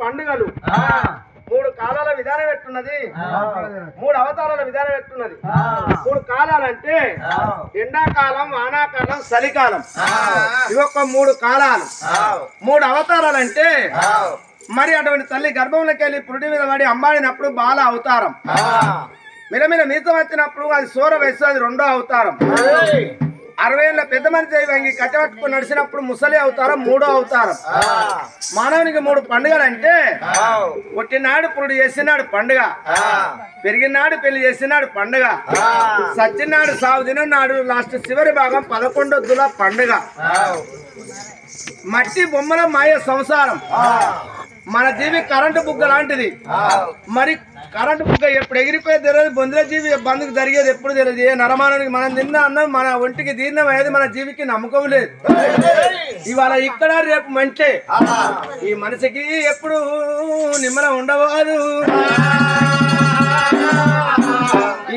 పండుగలు 3 కాలాల విధానం ఎట్టున్నది 3 అవతారాల విధానం ఎట్టున్నది 3 కాలాలంటే ఎండాకాలం వానాకాలం చలికాలం ఇవొక్క 3 కాలాలు 3 అవతారాలంటే మరి అటువంటి తల్లి గర్భంలోకి వెళ్ళి పురుటి మీద పడి అమ్మాడినప్పుడు బాల అవతారం మిలమిల మీత వచ్చినప్పుడు అది సూర వయస్సు అది 2వ అవతారం 60 ఏళ్ళ పెద్ద మనిషి వంగి కట్టబట్టుకుని నడిచినప్పుడు ముసలి అవతారం 3వ అవతారం మానవునికి 3 పండుగలు అంటే పుట్టినాడు పురుడు చేసినాడు పండుగ పెరిగినాడు పెళ్లి చేసినాడు పండుగ సచ్చినాడు సాగు తిన్నాడు లాస్ట్ చివరి భాగం 11 పండుగ మట్టి బొమ్మల మాయ సంసారం మన జీవి కరెంటు బుగ్గ లాంటిది మరి కరెంటు బుగ్గ ఎప్పుడు ఎగిరిపోయేది తెలియదు బొందుల జీవి బంధుకు జరిగేది ఎప్పుడు తెలియదు ఏ నరమానానికి మనం తిన్న అన్నం మన ఒంటికి దీర్ణం అయ్యేది మన జీవికి నమ్మకం లేదు ఇవాళ ఇక్కడ రేపు మంచి ఈ మనిషికి ఎప్పుడు నిమ్మలం ఉండవదు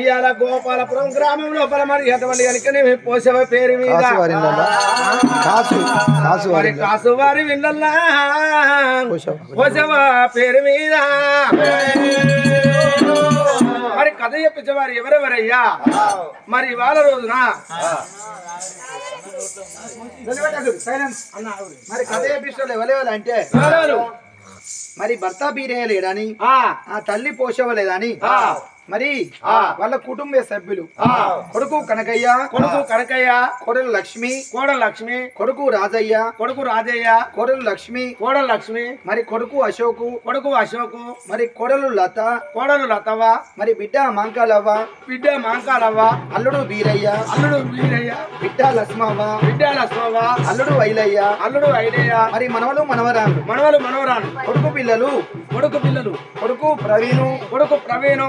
ఇవాళ గోపాలపురం గ్రామం లోపల మరి ఎటువంటి కనుక పోసేవ పేరు మీద మరి కాసువారి విల్లల్లా పోసేవ పేరు మీద మరి కథ చెప్పించేవారు ఎవరెవరయ్యా మరి ఇవాళ రోజున మరి కథ చెప్పించే ఎవరెవరు అంటే మరి భర్త బీరేయలేడని ఆ తల్లి పోషవలేదని మరి వాళ్ళ కుటుంబ సభ్యులు కొడుకు కనకయ్య కోడలు లక్ష్మి కొడుకు రాజయ్య కోడలు లక్ష్మి మరి కొడుకు అశోకు మరి కోడలు లతవ మరి బిడ్డ మాంకాలవ్వ అల్లుడు బీరయ్య బిడ్డ లక్ష్మవ్వ అల్లుడు ఐలయ్య మరి మనవలు మనవరాలు కొడుకు పిల్లలు కొడుకు ప్రవీణు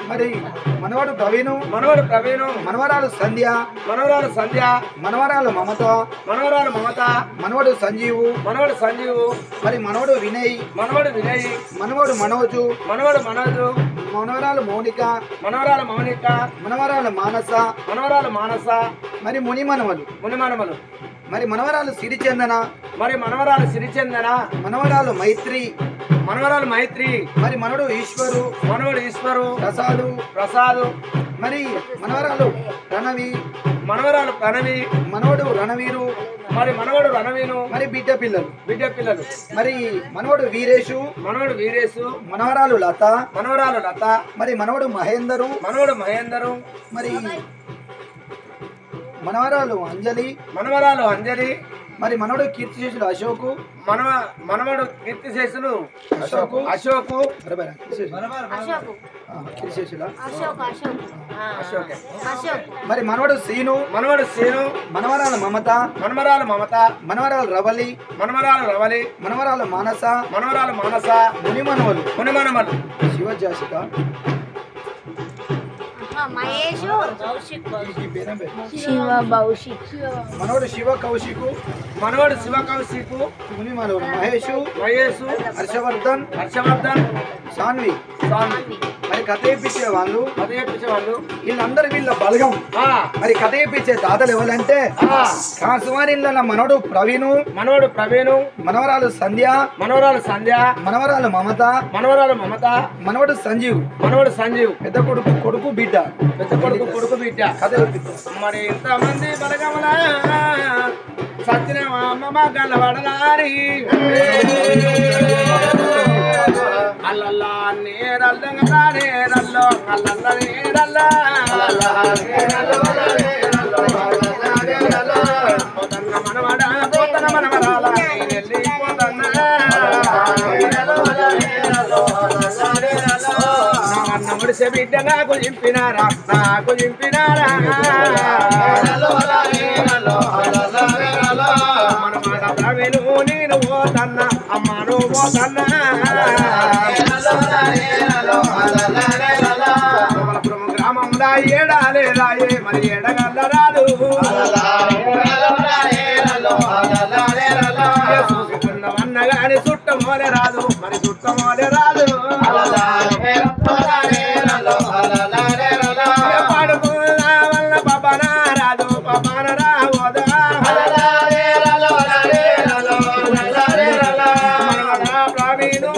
మరి మనవడు ప్రవీణు మనవరాలు సంధ్య మనవరాలు మమత మనవడు సంజీవు మరి మనవడు వినయ్ మనవడు మనోజు మనవరాలు మౌనిక మనవరాలు మానస మరి ముని మనవలు మరి మనవరాలు సిరిచందన మనవరాలు మైత్రి మరి మనవడు ఈశ్వరు ప్రసాదు మరి మనవరాలు ప్రణవి మనవడు రణవీరు మరి బిడ్డ పిల్లలు మరి మనవడు వీరేషు మనవరాలు లత మరి మనవడు మహేందరు మరి మనవరాలు అంజలి మరి మనవడు కీర్తిశేషులు అశోకు అశోకు మరి మనవడు సీను మనవరాలు మమత మనవరాలు రవలి మనవరాలు మానస ముని మనవలు శివజాసిక మనవడు శివ కౌశికు ముని మనవడు మహేషు హర్షవర్ధన్ సాన్వి మరి కథ చెప్పించే వాళ్ళు వీళ్ళందరూ వీళ్ళ బలగం మరి కథ చెప్పించే దాతలు ఎవరంటే కాసువారిళ్ళ మనవడు ప్రవీణు మనవరాలు సంధ్య మనవరాలు మమత మనవడు సంజీవ్ పెద్ద కొడుకు బిడ్డ కథ మరి ఇంతమంది బలగములా సత్యన అమ్మ గల్లవడలారి అల్లల్లా నేరల్లంగా నేరల్లో అల్లల్ల నేరల్లా పోతన్న మనవడ పోతన్న మనవరాల వెళ్ళి పోతన్న అన్న ముడిసే బిడ్డ నాకు చింపినారా మనమాట ప్రవీణు నేను పోతన్న అమ్మను పోతన్న గ్రామంలో ఏడాలే రాయే మరి ఏడగల్ల రాదు చూసుకున్నవన్న గాని చుట్టమోలే రాదు మరి చుట్టమోలే రాదు పాడుకున్నా వల్ల పపన రాదు పపన రావోదా ప్రవీణు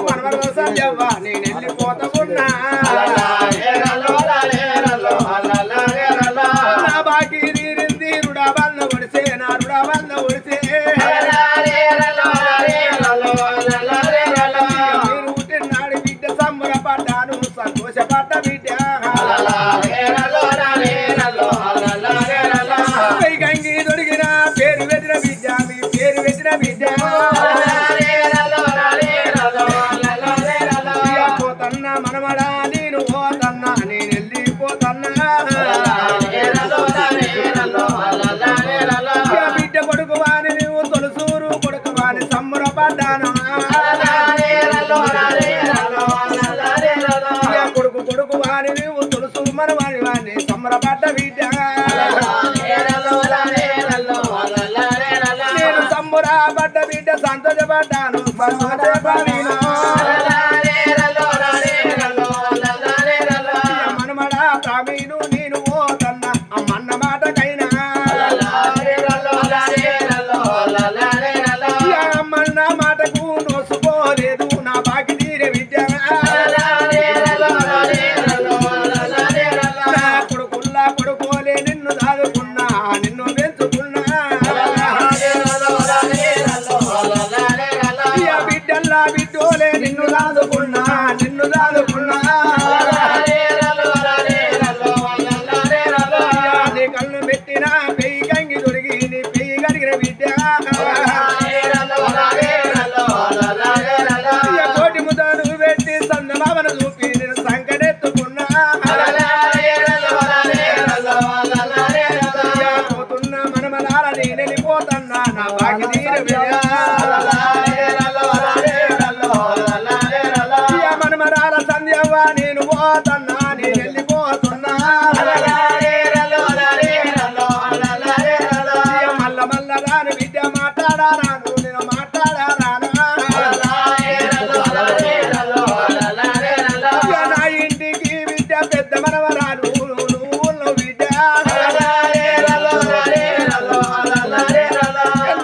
బలమతే ప్రవీణ మనమడా ప్రవీణు నేను పోతన్న అమ్మన్న మాటకైనా అమ్మన్న మాటకు నోసుకోలేదు నా బాకి తీరే విద్య కొడుకుల్లా కొడుకోలే నిన్ను దాదుకున్నా నిన్ను పెంచుకున్నా బిడ్డల్లా బిడ్డోలే నిన్ను దాదుకున్నా నిన్ను దాదుకున్నా నీ కళ్ళు పెట్టినా పెయ్యి కంగి దొరికి నీ పెయ్యి కడిగిన బిడ్డ కోటి ముద్దాలు పెట్టి సందమామను చూపి నేను సంకటెత్తుకున్నా పోతున్న మనమలార నేను వెళ్ళిపోతున్నా నా బాకి తీరు మనమరాల సంధ్యవ్వ నేను పోతున్నా నేను వెళ్ళిపోతున్నా మల్ల మల్ల రాను బిడ్డ మాట్లాడారాను నేను మాట్లాడారాను నా ఇంటికి బిడ్డ పెద్ద మనవరాలు నువ్వు బిడ్డ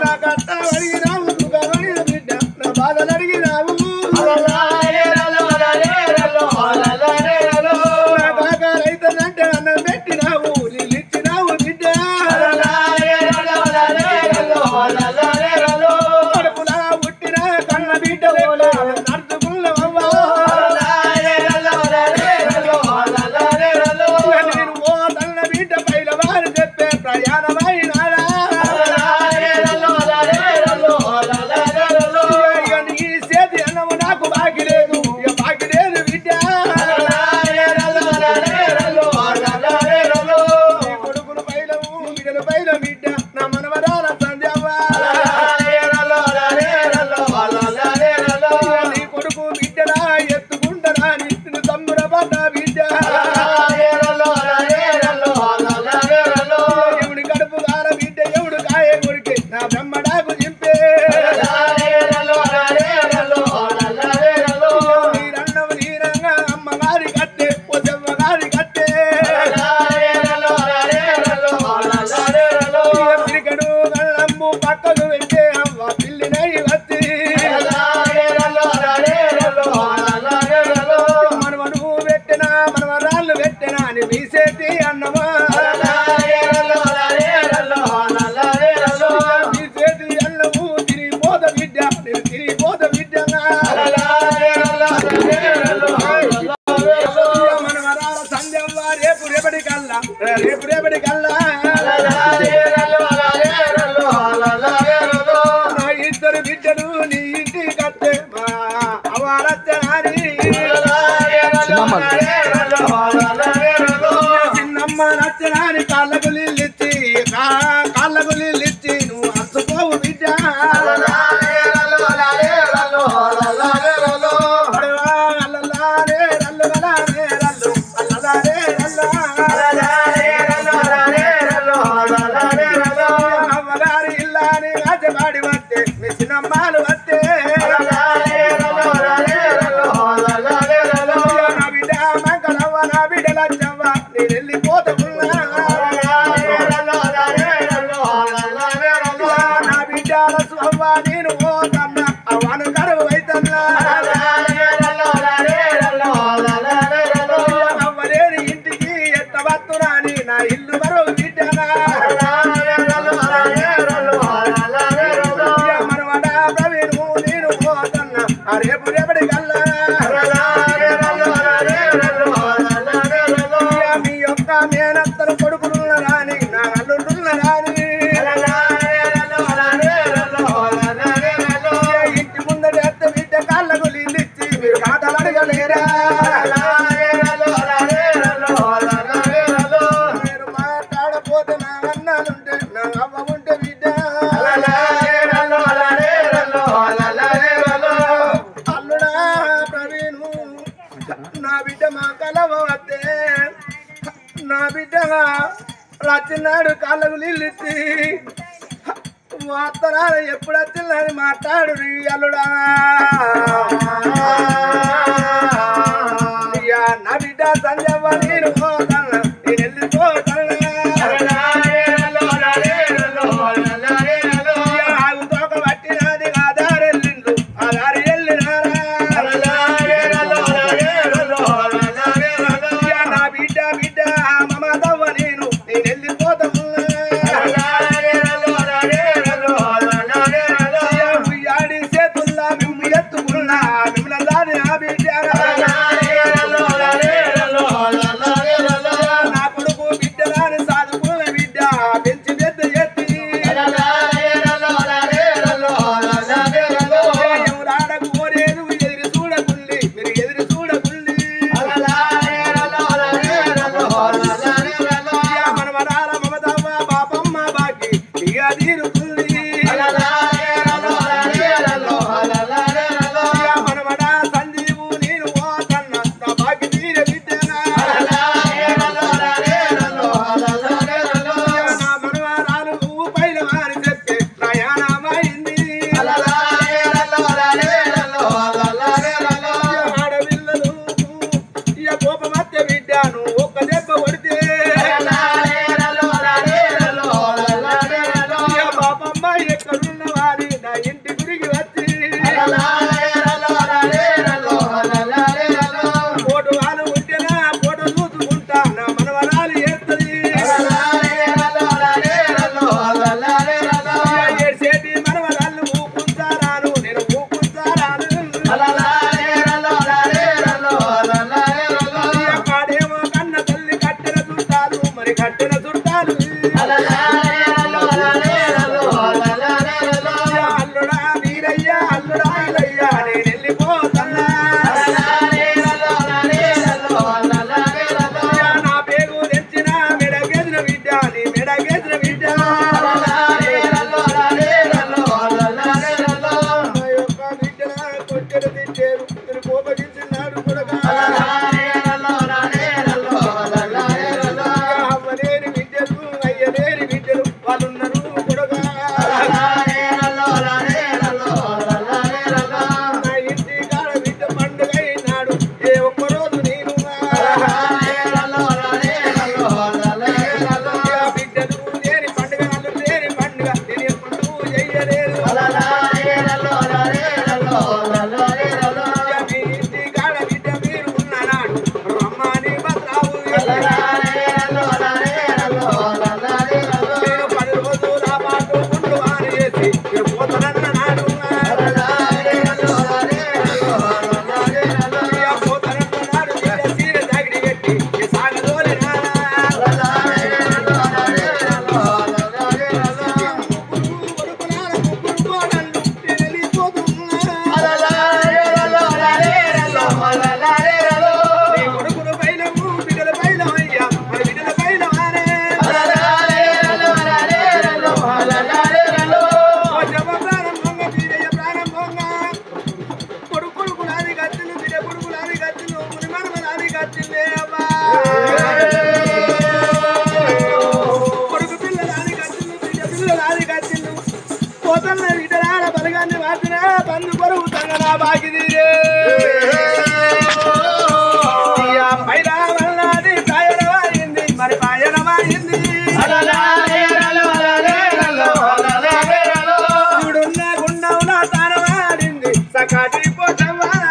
నా కట్ట అడిగినావు సుఖమడిన బిడ్డ నా బాధలు అడిగినావు నా బాగా రైతనంటే అన్నం పెట్టినావు నీళ్ళు ఇచ్చినావు బిడ్డ కడుపులా పుట్టిన కన్న బిడ్డ నడుచుకున్నావమ్మా నేను ఓ తన్న బిడ్డ పైల వారు చెప్పే ప్రయాణమైనారా నీ చేతి అన్నము నాకు బాకి లేదు ఇక బాకి లేదు బిడ్డ నీ కొడుకులు పైలము బిడ్డలు పైల బిడ్డ నా మనవరాల సంధ్యవ్వ నీ కొడుకు బిడ్డలా ఎత్తుకుంటరా నిన్ను తమ్మురపడ్డ బిడ్డ ఎవడి కడుపు గార బిడ్డ ఎవడు కాయ కొడికే నా బ్రహ్మడాకు చింపే నీరన్నము నీరంగా అమ్మగారి కట్టే పొసవ్వ గారి కట్టే పిరికడు గళ్ళమ్ము పక్కకు పెట్టే అవ్వ పిల్లినై వచ్చి మనవడు పెట్టినా మనవరాళ్ళు పెట్టినా అని మీసేటి అన్నమా మీసేటి అన్నము తిరిగిపోత బిడ్డ నేను తిరిగిపోత బిడ్డ మనవరాల సంధ్యవ్వ రేపు రేపటి కల్లా నా ఇద్దరు బిడ్డలు నీ ఇంటికి కట్టే అవారచ్చనాని చిన్నమ్మ నచ్చనాని కాళ్ళకు నీళ్ళిచ్చి నువ్వు అచ్చుకోవు బిడ్డ అమ్మగారి ఇల్లాని రాజబాడి వస్తే మీ చిన్నమ్మాలు వస్తే నా బిడ్డ మంగళవ్వ నా బిడ్డ లచ్చవ్వ నేను వెళ్ళిపోతున్నా నా బిడ్డ లచ్చవ్వ నేను పోతన్నా అవను కరువు అయితన్నా అవ్వలేని ఇంటికి ఎత్త వత్తురాని నా ఇల్లు మరో బిడ్డనా మనవడా ప్రవీణు నేను పోతన్నా రేపు రేపటి కల్లా మీ యొక్క మేనత్తలు కొడుకులున్న రాని నా అల్లుడున్న రాని ఇంటి ముందట ఎత్త బిడ్డ కాళ్ళకు నీళ్ళిచ్చి మీరు కాటలు అడగలేరా మీరు మాట్లాడపోతే నా అన్నాలుంటే నా అవ్వ ఉంటే బిడ్డ అల్లుడా ప్రవీణు నా బిడ్డ మా కలవ వస్తే నా బిడ్డగా రచ్చినాడు కాళ్ళకు నీళ్ళిచ్చి అత్తనాడు ఎప్పుడు వచ్చిందని మాట్లాడు నీ అల్లుడా నా బిడ్డ సంజవ్వ నేను పోతాను నేను వెళ్ళిపోతాను ఆగుతోక పట్టినది ఆ దారి వెళ్ళిండు ఆ దారి వెళ్ళినారా నా బిడ్డ బిడ్డ మమతవ్వ నేను వెళ్ళిపోతాము ఆడి చేతుల్లా మిమ్ము ఎత్తుకున్నా మిమ్మల్ని దాని నా బిడ్డ నా కొడుకు బిడ్డలాని సాదుకున్న బిడ్డ పెంచి పెద్ద ఎత్తి ఎవరాడకు కోరేదు ఎదురు చూడకుండి మీరు ఎదురు చూడకుండి మనవరాల మమతమ్మ బాపమ్మ బాకి ఇక తీరుతుంది మనవడా సంజీవు నేను పోతన్న నా బాకి తీర బిడ్డనా నా మనవరాలు నువ్వు పైన వారి చెప్పే ప్రయాణమైంది ఆడపిల్లలు ఇక కోపమత్య బిడ్డ నువ్వు ఒక్క దెబ్బ కొడితే పాపమ్మ ఎక్కడున్న వారి నా ఇంటి గురికి వచ్చి